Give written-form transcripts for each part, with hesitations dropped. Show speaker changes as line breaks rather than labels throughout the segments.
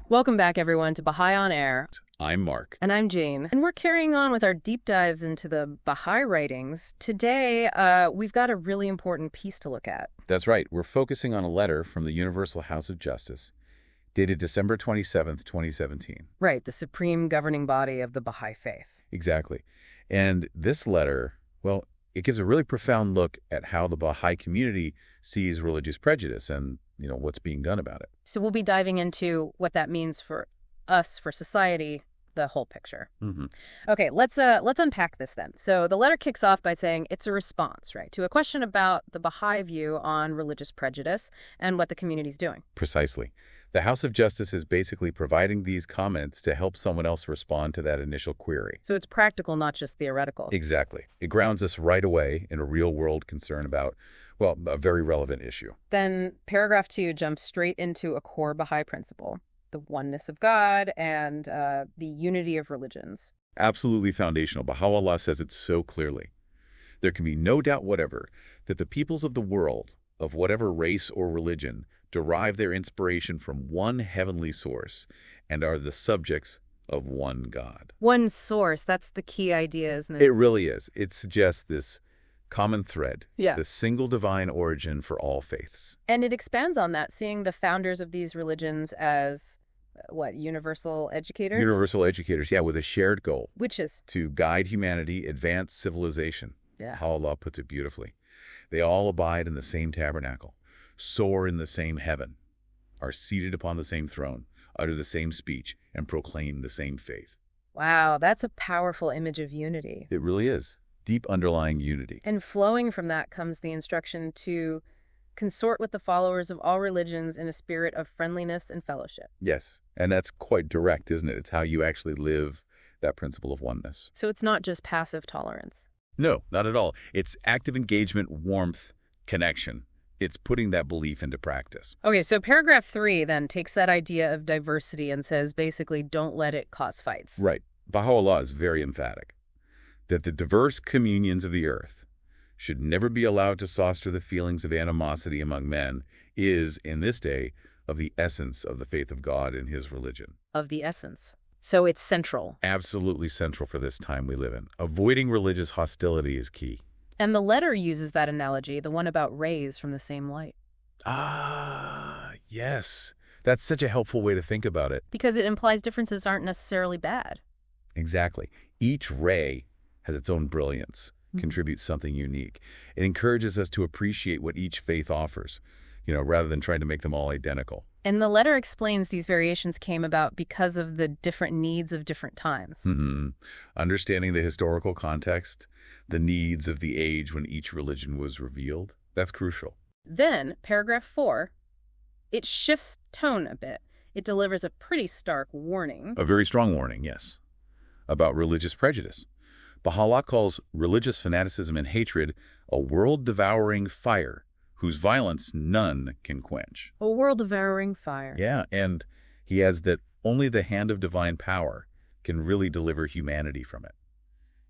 Welcome back, everyone, to Baha'i on Air.
I'm Mark.
And I'm Jane. And we're carrying on with our deep dives into the Baha'i writings. Today, we've got a really important piece to look at.
That's right. We're focusing on a letter from the Universal House of Justice, dated December 27th, 2017.
Right, the supreme governing body of the Baha'i faith.
Exactly. And this letter, well, it gives a really profound look at how the Baha'i community sees religious prejudice and, what's being done about it.
So we'll be diving into what that means for us, for society, the whole picture.
Mm-hmm.
Okay, let's unpack this then. So the letter kicks off by saying it's a response, right, to a question about the Baha'i view on religious prejudice and what the community's doing.
Precisely. The House of Justice is basically providing these comments to help someone else respond to that initial query.
So it's practical, not just theoretical.
Exactly. It grounds us right away in a real-world concern about, well, a very relevant issue.
Then paragraph 2 jumps straight into a core Baha'i principle, the oneness of God and the unity of religions.
Absolutely foundational. Baha'u'lláh says it so clearly. There can be no doubt whatever that the peoples of the world, of whatever race or religion, derive their inspiration from one heavenly source and are the subjects of one God.
One source, that's the key idea, isn't it?
It really is. It suggests this common thread,
Yeah.
the single divine origin for all faiths.
And it expands on that, seeing the founders of these religions as, universal educators?
Universal educators, yeah, with a shared goal.
Which is?
To guide humanity, advance civilization.
Yeah.
Baha'u'lláh puts it beautifully. They all abide in the same tabernacle, soar in the same heaven, are seated upon the same throne, utter the same speech, and proclaim the same faith.
Wow, that's a powerful image of unity.
It really is. Deep underlying unity.
And flowing from that comes the instruction to consort with the followers of all religions in a spirit of friendliness and fellowship.
Yes, and that's quite direct, isn't it? It's how you actually live that principle of oneness.
So it's not just passive tolerance.
No, not at all. It's active engagement, warmth, connection. It's putting that belief into practice.
Okay, so paragraph 3 then takes that idea of diversity and says basically don't let it cause fights.
Right. Baha'u'lláh is very emphatic that the diverse communions of the earth should never be allowed to foster the feelings of animosity among men is, in this day, of the essence of the faith of God and his religion.
Of the essence. So it's central.
Absolutely central for this time we live in. Avoiding religious hostility is key.
And the letter uses that analogy, the one about rays from the same light.
Ah, yes. That's such a helpful way to think about it.
Because it implies differences aren't necessarily bad.
Exactly. Each ray has its own brilliance, contributes something unique. It encourages us to appreciate what each faith offers, rather than trying to make them all identical.
And the letter explains these variations came about because of the different needs of different times.
Mm-hmm. Understanding the historical context, the needs of the age when each religion was revealed, that's crucial.
Then, paragraph 4, it shifts tone a bit. It delivers a pretty stark warning.
A very strong warning, yes, about religious prejudice. Baha'u'lláh calls religious fanaticism and hatred a world-devouring fire whose violence none can quench.
A world-devouring fire.
Yeah, and he adds that only the hand of divine power can really deliver humanity from it.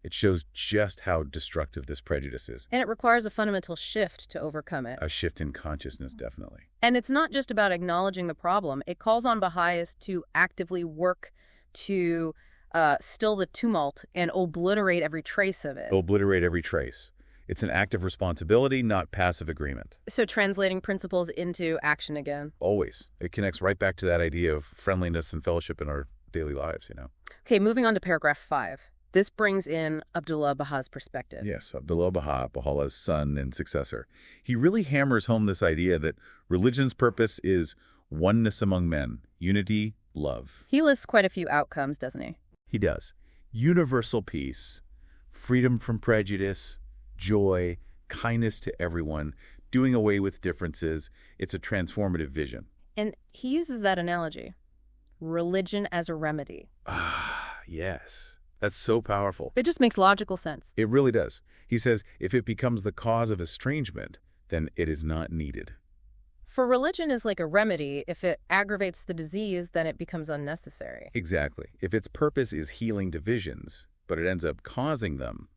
It shows just how destructive this prejudice is.
And it requires a fundamental shift to overcome it.
A shift in consciousness, definitely.
And it's not just about acknowledging the problem. It calls on Baha'is to actively work to still the tumult and obliterate every trace of it.
Obliterate every trace. It's an act of responsibility, not passive agreement.
So translating principles into action again.
Always. It connects right back to that idea of friendliness and fellowship in our daily lives,
Okay, moving on to paragraph 5. This brings in Abdu'l-Bahá's perspective.
Yes, Abdu'l-Bahá, Baha'u'llah's son and successor. He really hammers home this idea that religion's purpose is oneness among men, unity, love.
He lists quite a few outcomes, doesn't he?
He does. Universal peace, freedom from prejudice, joy, kindness to everyone, doing away with differences. It's a transformative vision.
And he uses that analogy. Religion as a remedy.
Ah, yes. That's so powerful.
It just makes logical sense.
It really does. He says, if it becomes the cause of estrangement, then it is not needed.
For religion is like a remedy. If it aggravates the disease, then it becomes unnecessary.
Exactly. If its purpose is healing divisions, but it ends up causing them,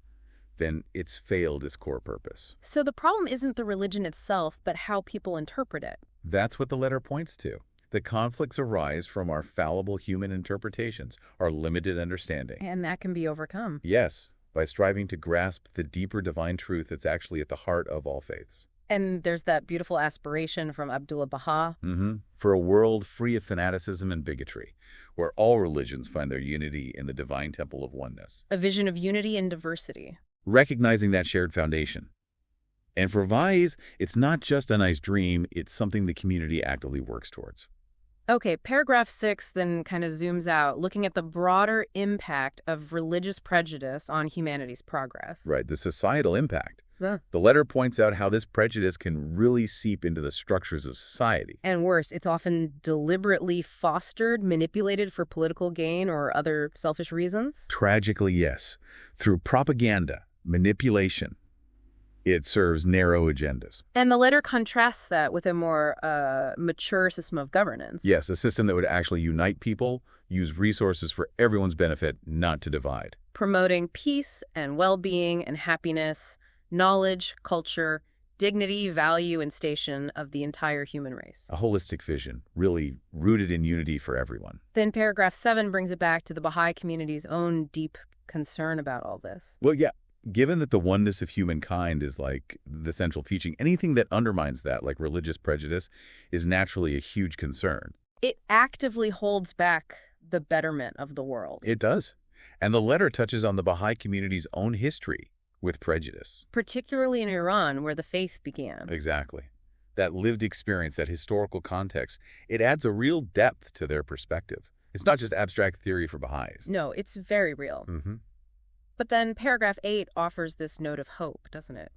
then it's failed its core purpose.
So the problem isn't the religion itself, but how people interpret it.
That's what the letter points to. The conflicts arise from our fallible human interpretations, our limited understanding.
And that can be overcome.
Yes, by striving to grasp the deeper divine truth that's actually at the heart of all faiths.
And there's that beautiful aspiration from Abdu'l-Bahá.
For a world free of fanaticism and bigotry, where all religions find their unity in the divine temple of oneness.
A vision of unity and diversity.
Recognizing that shared foundation. And for Baha'is, it's not just a nice dream, it's something the community actively works towards.
Okay, paragraph 6 then kind of zooms out, looking at the broader impact of religious prejudice on humanity's progress.
Right, the societal impact.
Yeah.
The letter points out how this prejudice can really seep into the structures of society.
And worse, it's often deliberately fostered, manipulated for political gain or other selfish reasons.
Tragically, yes. Through propaganda, manipulation, it serves narrow agendas.
And the letter contrasts that with a more mature system of governance.
Yes, a system that would actually unite people, use resources for everyone's benefit, not to divide.
Promoting peace and well-being and happiness, knowledge, culture, dignity, value, and station of the entire human race.
A holistic vision, really rooted in unity for everyone.
Then paragraph 7 brings it back to the Baha'i community's own deep concern about all this.
Well, yeah. Given that the oneness of humankind is like the central teaching, anything that undermines that, like religious prejudice, is naturally a huge concern.
It actively holds back the betterment of the world.
It does. And the letter touches on the Baha'i community's own history with prejudice.
Particularly in Iran, where the faith began.
Exactly. That lived experience, that historical context, it adds a real depth to their perspective. It's not just abstract theory for Baha'is.
No, it's very real. But then paragraph 8 offers this note of hope, doesn't it?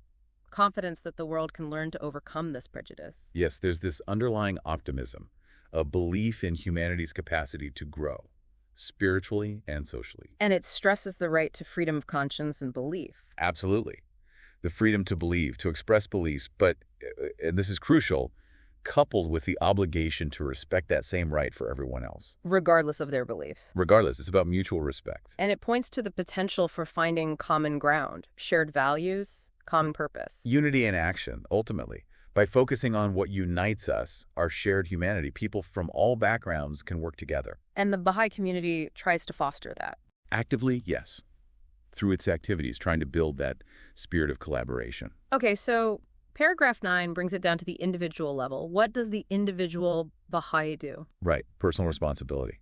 Confidence that the world can learn to overcome this prejudice.
Yes, there's this underlying optimism, a belief in humanity's capacity to grow, spiritually and socially.
And it stresses the right to freedom of conscience and belief.
Absolutely. The freedom to believe, to express beliefs, but, and this is crucial, coupled with the obligation to respect that same right for everyone else.
Regardless of their beliefs.
Regardless, it's about mutual respect.
And it points to the potential for finding common ground, shared values, common purpose.
Unity in action, ultimately. By focusing on what unites us, our shared humanity, people from all backgrounds can work together.
And the Baha'i community tries to foster that.
Actively, yes. Through its activities, trying to build that spirit of collaboration.
Okay, so paragraph 9 brings it down to the individual level. What does the individual Baha'i do?
Right, personal responsibility.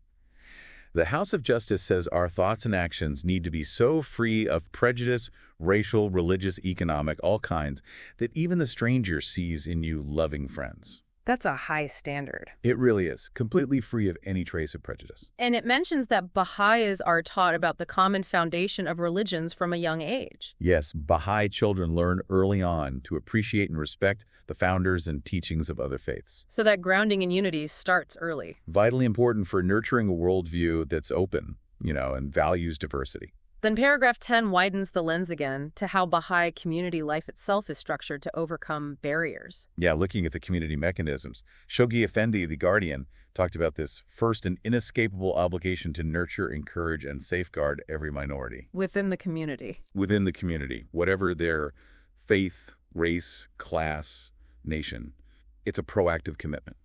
The House of Justice says our thoughts and actions need to be so free of prejudice, racial, religious, economic, all kinds, that even the stranger sees in you loving friends.
That's a high standard.
It really is, completely free of any trace of prejudice.
And it mentions that Baha'is are taught about the common foundation of religions from a young age.
Yes, Baha'i children learn early on to appreciate and respect the founders and teachings of other faiths.
So that grounding in unity starts early.
Vitally important for nurturing a worldview that's open, and values diversity.
Then paragraph 10 widens the lens again to how Baha'i community life itself is structured to overcome barriers.
Yeah, looking at the community mechanisms. Shoghi Effendi, the Guardian, talked about this first and inescapable obligation to nurture, encourage, and safeguard every minority.
Within the community.
Within the community, whatever their faith, race, class, nation. It's a proactive commitment.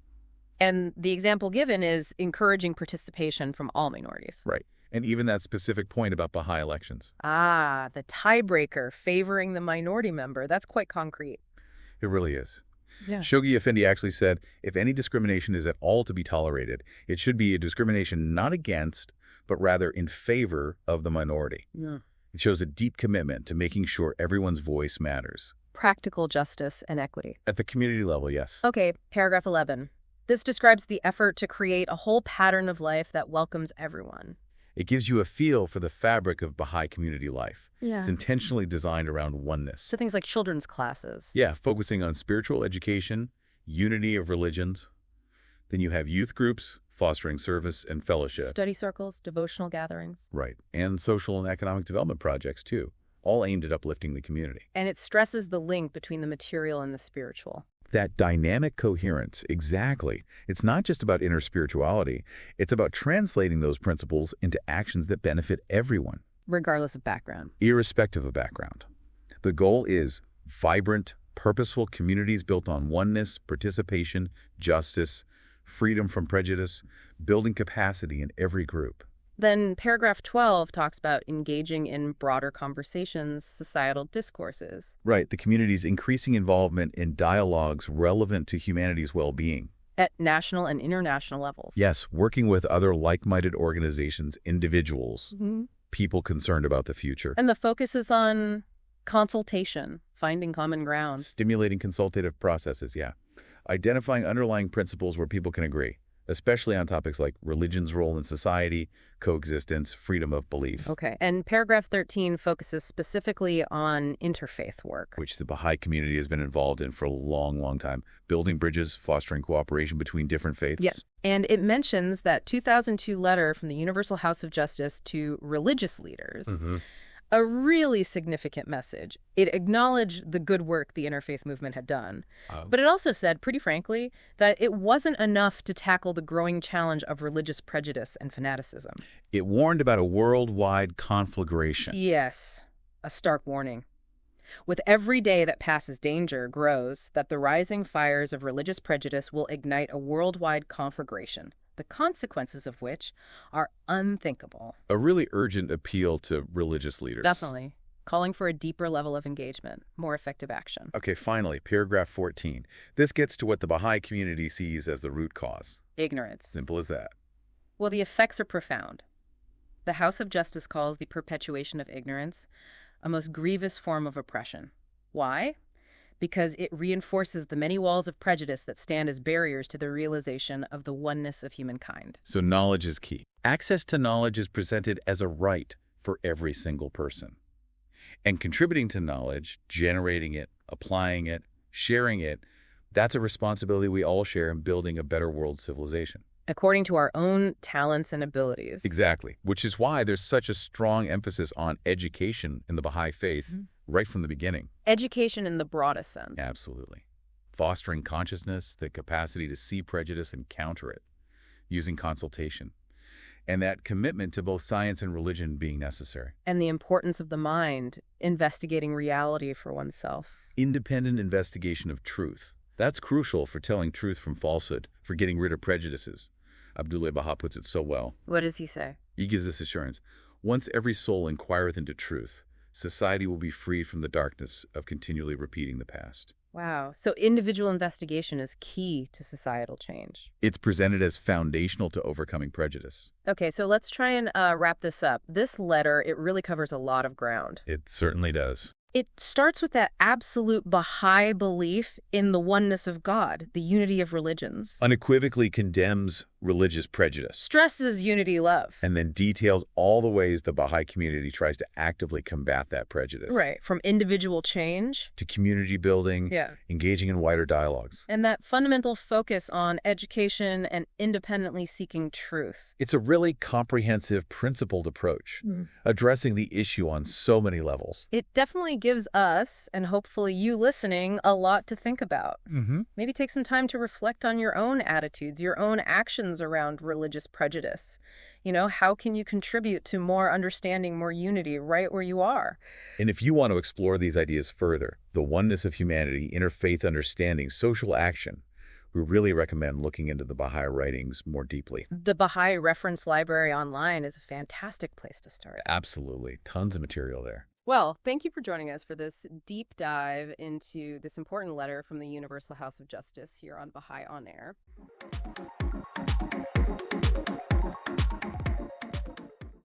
And the example given is encouraging participation from all minorities.
Right. And even that specific point about Baha'i elections.
Ah, the tiebreaker favoring the minority member. That's quite concrete.
It really is.
Yeah.
Shoghi Effendi actually said, if any discrimination is at all to be tolerated, it should be a discrimination not against, but rather in favor of the minority.
Yeah.
It shows a deep commitment to making sure everyone's voice matters.
Practical justice and equity.
At the community level, yes.
Okay, paragraph 11. This describes the effort to create a whole pattern of life that welcomes everyone.
It gives you a feel for the fabric of Baha'i community life.
Yeah.
It's intentionally designed around oneness.
So things like children's classes.
Yeah, focusing on spiritual education, unity of religions. Then you have youth groups, fostering service and fellowship.
Study circles, devotional gatherings.
Right, and social and economic development projects, too, all aimed at uplifting the community.
And it stresses the link between the material and the spiritual.
That dynamic coherence, exactly. It's not just about inner spirituality. It's about translating those principles into actions that benefit everyone.
Regardless of background.
Irrespective of background. The goal is vibrant, purposeful communities built on oneness, participation, justice, freedom from prejudice, building capacity in every group.
Then paragraph 12 talks about engaging in broader conversations, societal discourses.
Right, the community's increasing involvement in dialogues relevant to humanity's well-being.
At national and international levels.
Yes, working with other like-minded organizations, individuals, people concerned about the future.
And the focus is on consultation, finding common ground.
Stimulating consultative processes, yeah. Identifying underlying principles where people can agree, especially on topics like religion's role in society, coexistence, freedom of belief.
Okay, and paragraph 13 focuses specifically on interfaith work.
Which the Baha'i community has been involved in for a long, long time. Building bridges, fostering cooperation between different faiths.
Yes, and it mentions that 2002 letter from the Universal House of Justice to religious leaders. A really significant message. It acknowledged the good work the interfaith movement had done. But it also said, pretty frankly, that it wasn't enough to tackle the growing challenge of religious prejudice and fanaticism.
It warned about a worldwide conflagration.
Yes, a stark warning. With every day that passes, danger grows that the rising fires of religious prejudice will ignite a worldwide conflagration, the consequences of which are unthinkable.
A really urgent appeal to religious leaders.
Definitely. Calling for a deeper level of engagement, more effective action.
Okay, finally, paragraph 14. This gets to what the Baha'i community sees as the root cause.
Ignorance.
Simple as that.
Well, the effects are profound. The House of Justice calls the perpetuation of ignorance a most grievous form of oppression. Why? Because it reinforces the many walls of prejudice that stand as barriers to the realization of the oneness of humankind.
So knowledge is key. Access to knowledge is presented as a right for every single person. And contributing to knowledge, generating it, applying it, sharing it, that's a responsibility we all share in building a better world civilization.
According to our own talents and abilities.
Exactly, which is why there's such a strong emphasis on education in the Baha'i faith right from the beginning.
Education in the broadest sense.
Absolutely. Fostering consciousness, the capacity to see prejudice and counter it, using consultation, and that commitment to both science and religion being necessary.
And the importance of the mind, investigating reality for oneself.
Independent investigation of truth. That's crucial for telling truth from falsehood, for getting rid of prejudices. Abdu'l-Bahá puts it so well.
What does he say?
He gives this assurance. Once every soul inquireth into truth, society will be freed from the darkness of continually repeating the past.
Wow. So individual investigation is key to societal change.
It's presented as foundational to overcoming prejudice.
Okay, so let's try and wrap this up. This letter, it really covers a lot of ground.
It certainly does.
It starts with that absolute Baha'i belief in the oneness of God, the unity of religions.
Unequivocally condemns religious prejudice.
Stresses unity love.
And then details all the ways the Baha'i community tries to actively combat that prejudice.
Right, from individual change
to community building, engaging in wider dialogues.
And that fundamental focus on education and independently seeking truth.
It's a really comprehensive, principled approach, addressing the issue on so many levels.
It definitely gives us, and hopefully you listening, a lot to think about. Maybe take some time to reflect on your own attitudes, your own actions around religious prejudice. You know, how can you contribute to more understanding, more unity right where you are?
And if you want to explore these ideas further, the oneness of humanity, interfaith understanding, social action, we really recommend looking into the Baha'i writings more deeply.
The Baha'i Reference Library online is a fantastic place to start.
Absolutely. Tons of material there.
Well, thank you for joining us for this deep dive into this important letter from the Universal House of Justice here on Baha'i On Air.